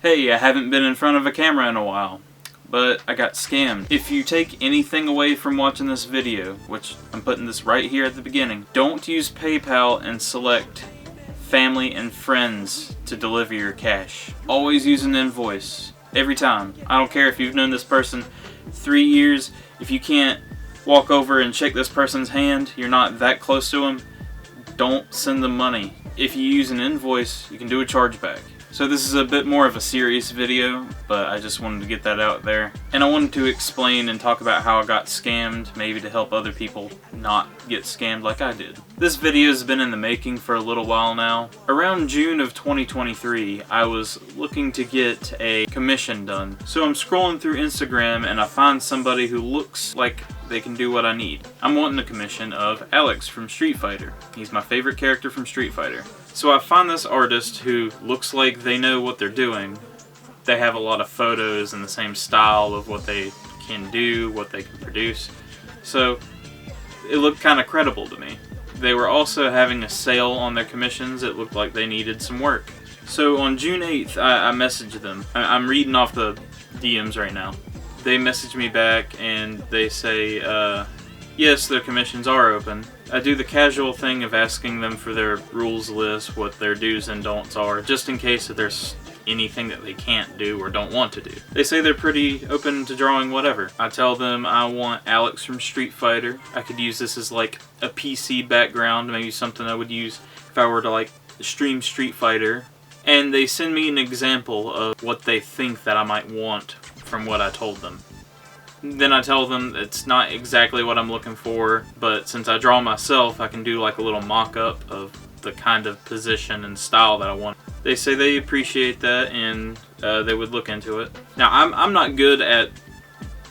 Hey, I haven't been in front of a camera in a while, but I got scammed. If you take anything away from watching this video, which I'm putting this right here at the beginning, don't use PayPal and select family and friends to deliver your cash. Always use an invoice. Every time. I don't care if you've known this person 3 years, if you can't walk over and shake this person's hand, you're not that close to them, don't send them money. If you use an invoice, you can do a chargeback. So this is a bit more of a serious video, but I just wanted to get that out there. And I wanted to explain and talk about how I got scammed, maybe to help other people not get scammed like I did. This video has been in the making for a little while now. Around June of 2023, I was looking to get a commission done. So I'm scrolling through Instagram and I find somebody who looks like they can do what I need. I'm wanting a commission of Alex from Street Fighter. He's my favorite character from Street Fighter. So I find this artist who looks like they know what they're doing. They have a lot of photos in the same style of what they can do, what they can produce. So it looked kind of credible to me. They were also having a sale on their commissions. It looked like they needed some work. So on June 8th, I messaged them. I'm reading off the DMs right now. They message me back and they say, yes, their commissions are open. I do the casual thing of asking them for their rules list, what their do's and don'ts are, just in case that there's anything that they can't do or don't want to do. They say they're pretty open to drawing whatever. I tell them I want Alex from Street Fighter. I could use this as like a PC background, maybe something I would use if I were to like stream Street Fighter. And they send me an example of what they think that I might want from what I told them. Then I tell them it's not exactly what I'm looking for, but since I draw myself, I can do like a little mock-up of the kind of position and style that I want. They say they appreciate that and they would look into it. Now, I'm not good at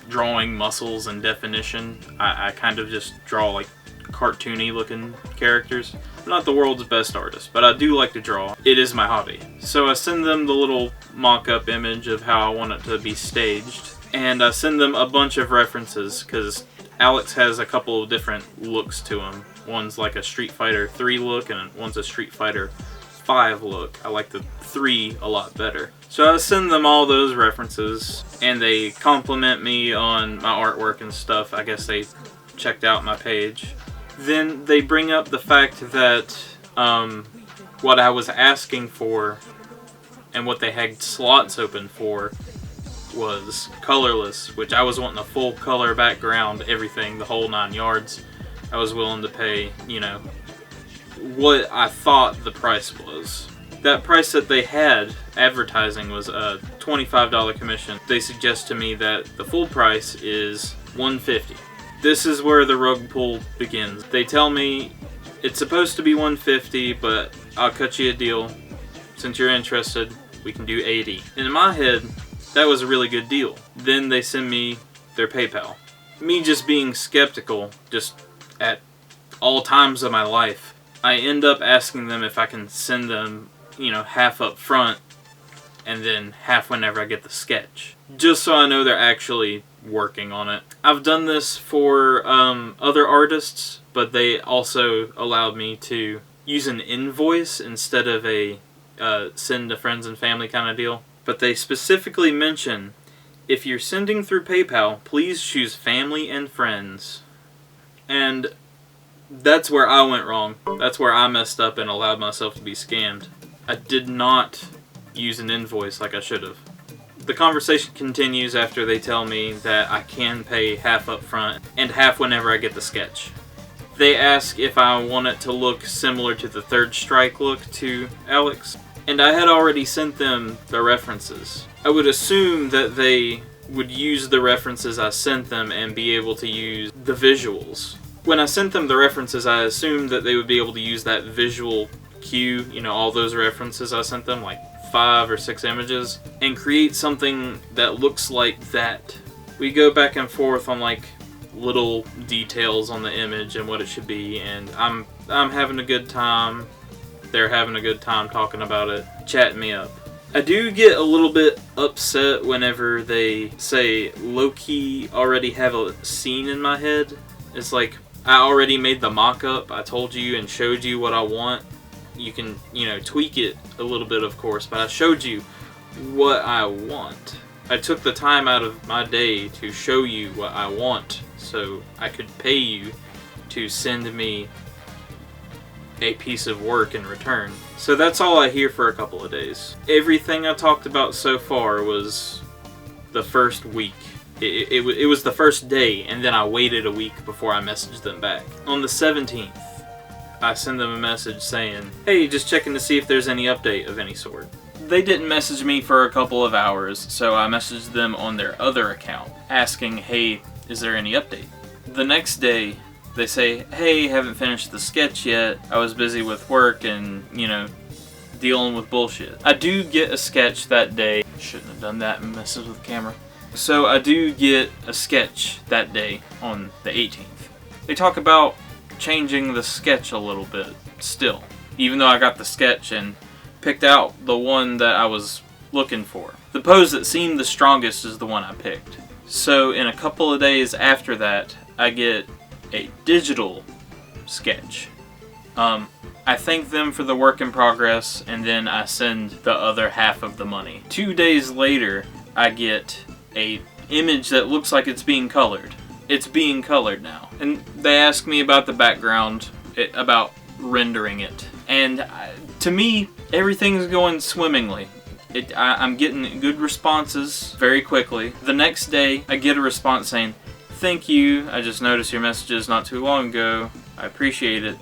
drawing muscles and definition. I kind of just draw like cartoony looking characters. I'm not the world's best artist, but I do like to draw. It is my hobby. So I send them the little mock-up image of how I want it to be staged. And I send them a bunch of references because Alex has a couple of different looks to him. One's like a Street Fighter 3 look and one's a Street Fighter 5 look. I like the 3 a lot better. So I send them all those references and they compliment me on my artwork and stuff. I guess they checked out my page. Then they bring up the fact that what I was asking for and what they had slots open for was colorless, which I was wanting a full color background, everything, the whole 9 yards. I was willing to pay, you know, what I thought the price was. That price that they had advertising was a $25 commission. They suggest to me that the full price is $150. This is where the rug pull begins. They tell me it's supposed to be $150, but I'll cut you a deal. Since you're interested, we can do $80. And in my head, that was a really good deal. Then they send me their PayPal. Me just being skeptical, just at all times of my life, I end up asking them if I can send them, you know, half up front and then half whenever I get the sketch. Just so I know they're actually working on it. I've done this for other artists, but they also allowed me to use an invoice instead of a send to friends and family kind of deal. But they specifically mention, if you're sending through PayPal, please choose family and friends. And that's where I went wrong. That's where I messed up and allowed myself to be scammed. I did not use an invoice like I should have. The conversation continues after they tell me that I can pay half up front and half whenever I get the sketch. They ask if I want it to look similar to the Third Strike look to Alex. And I had already sent them the references. I would assume that they would use the references I sent them and be able to use the visuals. When I sent them the references, I assumed that they would be able to use that visual cue, you know, all those references I sent them, like 5 or 6 images, and create something that looks like that. We go back and forth on like little details on the image and what it should be, and I'm having a good time. They're having a good time talking about it, chatting me up. I do get a little bit upset whenever they say low-key already have a scene in my head. It's like, I already made the mock-up, I told you and showed you what I want. You can, you know, tweak it a little bit, of course, but I showed you what I want. I took the time out of my day to show you what I want so I could pay you to send me a piece of work in return. So that's all I hear for a couple of days. Everything I talked about so far was the first week. It was the first day, and then I waited a week before I messaged them back. On the 17th, I send them a message saying, hey, just checking to see if there's any update of any sort. They didn't message me for a couple of hours, so I messaged them on their other account, asking, hey, is there any update? The next day, they say, hey, haven't finished the sketch yet. I was busy with work and, you know, dealing with bullshit. I do get a sketch that day. Shouldn't have done that and messes with the camera. So I do get a sketch that day on the 18th. They talk about changing the sketch a little bit still, even though I got the sketch and picked out the one that I was looking for. The pose that seemed the strongest is the one I picked. So in a couple of days after that, I get a digital sketch. I thank them for the work in progress, and then I send the other half of the money. 2 days later, I get a image that looks like it's being colored. It's being colored now. And they ask me about the background, about rendering it. And to me, everything's going swimmingly. I'm getting good responses very quickly. The next day, I get a response saying, thank you, I just noticed your messages not too long ago. I appreciate it.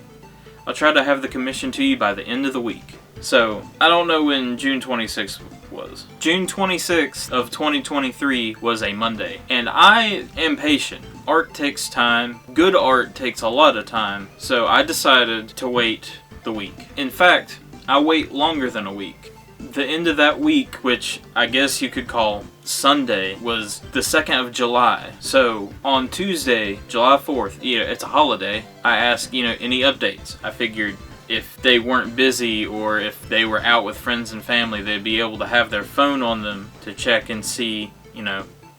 I'll try to have the commission to you by the end of the week. So, I don't know when June 26th was. June 26th of 2023 was a Monday. And I am patient. Art takes time. Good art takes a lot of time. So I decided to wait the week. In fact, I wait longer than a week. The end of that week, which I guess you could call Sunday, was the 2nd of July. So on Tuesday, July 4th, it's a holiday, I asked, any updates. I figured if they weren't busy or if they were out with friends and family, they'd be able to have their phone on them to check and see,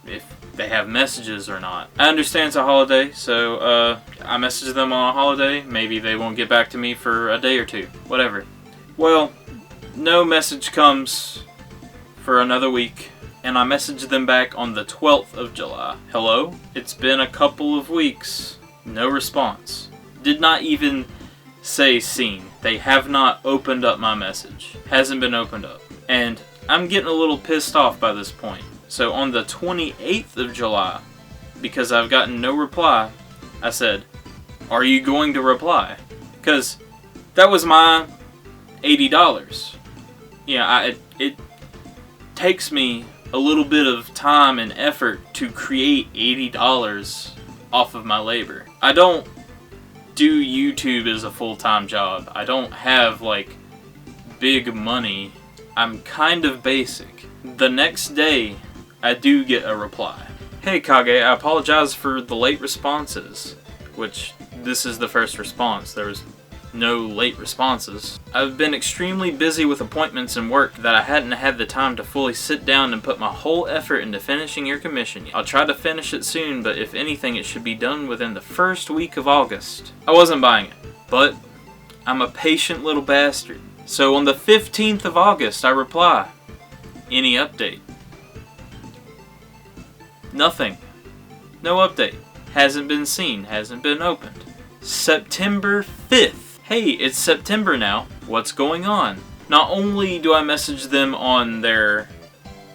if they have messages or not. I understand it's a holiday, so I messaged them on a holiday. Maybe they won't get back to me for a day or two. Whatever. Well, no message comes for another week, and I messaged them back on the 12th of July. Hello? It's been a couple of weeks. No response. Did not even say seen. They have not opened up my message. Hasn't been opened up. And I'm getting a little pissed off by this point. So on the 28th of July, because I've gotten no reply, I said, are you going to reply? Because that was my $80. It takes me a little bit of time and effort to create $80 off of my labor. I don't do YouTube as a full-time job. I don't have, big money. I'm kind of basic. The next day, I do get a reply. Hey Kage, I apologize for the late responses. Which, this is the first response. There was no late responses. I've been extremely busy with appointments and work that I hadn't had the time to fully sit down and put my whole effort into finishing your commission. I'll try to finish it soon, but if anything, it should be done within the first week of August. I wasn't buying it, but I'm a patient little bastard. So on the 15th of August, I reply, any update? Nothing. No update. Hasn't been seen. Hasn't been opened. September 5th. Hey, it's September now. What's going on? Not only do I message them on their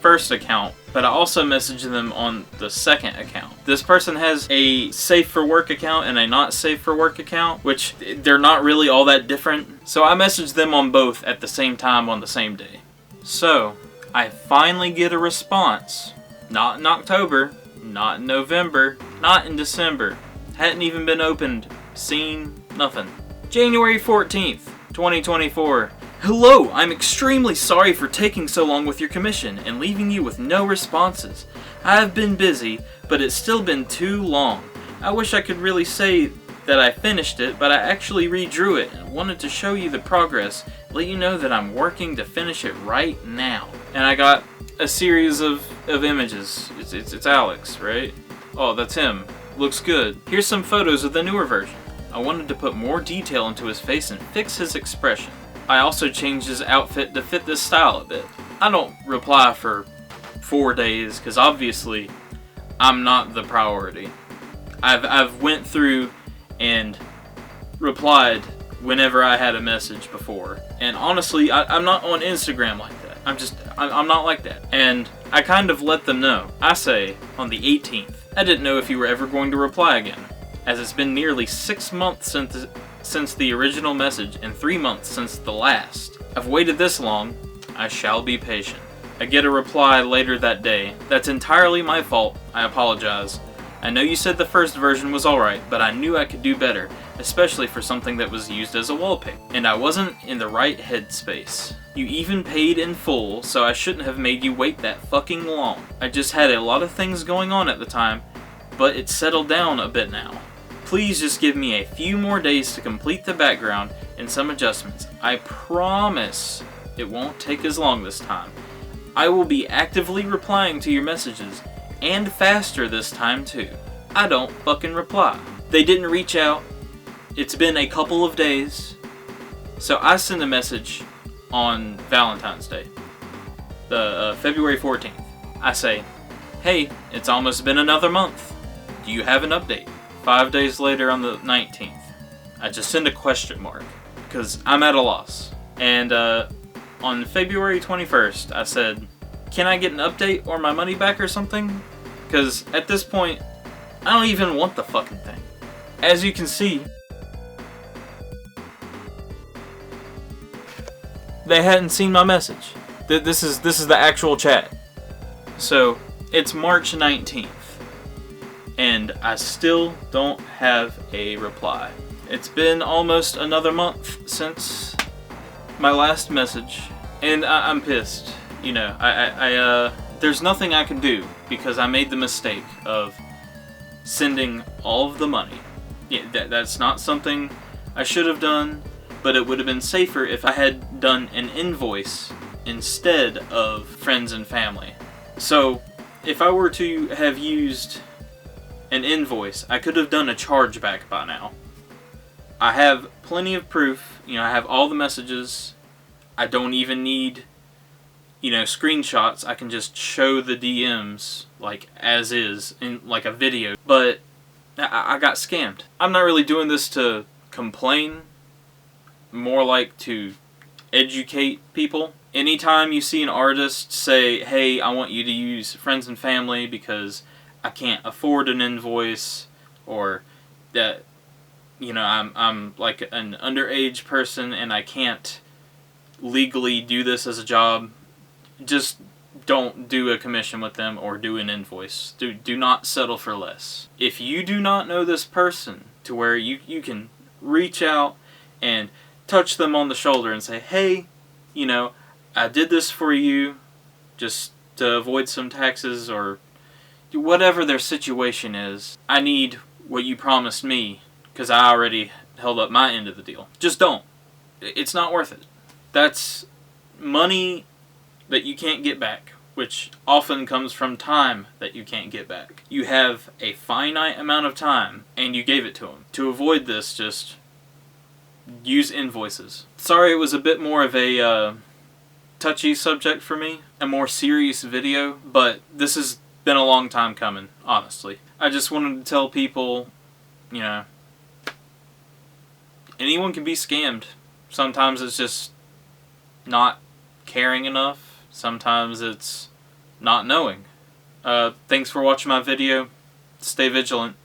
first account, but I also message them on the second account. This person has a safe for work account and a not safe for work account, which they're not really all that different. So I message them on both at the same time on the same day. So I finally get a response. Not in October, not in November, not in December. Hadn't even been opened, seen, nothing. January 14th, 2024. Hello, I'm extremely sorry for taking so long with your commission and leaving you with no responses. I have been busy, but it's still been too long. I wish I could really say that I finished it, but I actually redrew it and wanted to show you the progress, let you know that I'm working to finish it right now. And I got a series of images. It's Alex, right? Oh, that's him. Looks good. Here's some photos of the newer version. I wanted to put more detail into his face and fix his expression. I also changed his outfit to fit this style a bit. I don't reply for 4 days because obviously I'm not the priority. I've went through and replied whenever I had a message before. And honestly, I'm not on Instagram like that. I'm not like that. And I kind of let them know. I say, on the 18th, I didn't know if you were ever going to reply again, as it's been nearly 6 months since the original message and 3 months since the last. I've waited this long. I shall be patient. I get a reply later that day. That's entirely my fault. I apologize. I know you said the first version was alright, but I knew I could do better, especially for something that was used as a wallpaper. And I wasn't in the right headspace. You even paid in full, so I shouldn't have made you wait that fucking long. I just had a lot of things going on at the time, but it's settled down a bit now. Please just give me a few more days to complete the background and some adjustments. I promise it won't take as long this time. I will be actively replying to your messages, and faster this time too. I don't fucking reply. They didn't reach out. It's been a couple of days. So I send a message on Valentine's Day, the February 14th. I say, hey, it's almost been another month. Do you have an update? 5 days later on the 19th, I just send a question mark because I'm at a loss. And on February 21st, I said, can I get an update or my money back or something? Because at this point, I don't even want the fucking thing. As you can see, they hadn't seen my message. This is the actual chat. So, it's March 19th, and I still don't have a reply. It's been almost another month since my last message, and I'm pissed. You know, there's nothing I can do because I made the mistake of sending all of the money. Yeah, that's not something I should have done, but it would have been safer if I had done an invoice instead of friends and family. So, if I were to have used an invoice, I could have done a chargeback by now. I have plenty of proof. You know, I have all the messages. I don't even need, you know, screenshots. I can just show the DMs like as is in like a video. But I got scammed. I'm not really doing this to complain, more like to educate people. Anytime you see an artist say, hey, I want you to use friends and family because I can't afford an invoice, or that, you know, I'm like an underage person and I can't legally do this as a job, just don't do a commission with them or do an invoice. Do not settle for less. If you do not know this person to where you can reach out and touch them on the shoulder and say, hey, you know, I did this for you just to avoid some taxes or whatever their situation is. I need what you promised me because I already held up my end of the deal. Just don't. It's not worth it. That's money that you can't get back, which often comes from time that you can't get back. You have a finite amount of time, and you gave it to them. To avoid this, just use invoices. Sorry it was a bit more of a touchy subject for me, a more serious video, but this has been a long time coming, honestly. I just wanted to tell people, you know, anyone can be scammed. Sometimes it's just not caring enough. Sometimes it's not knowing. Thanks for watching my video. Stay vigilant.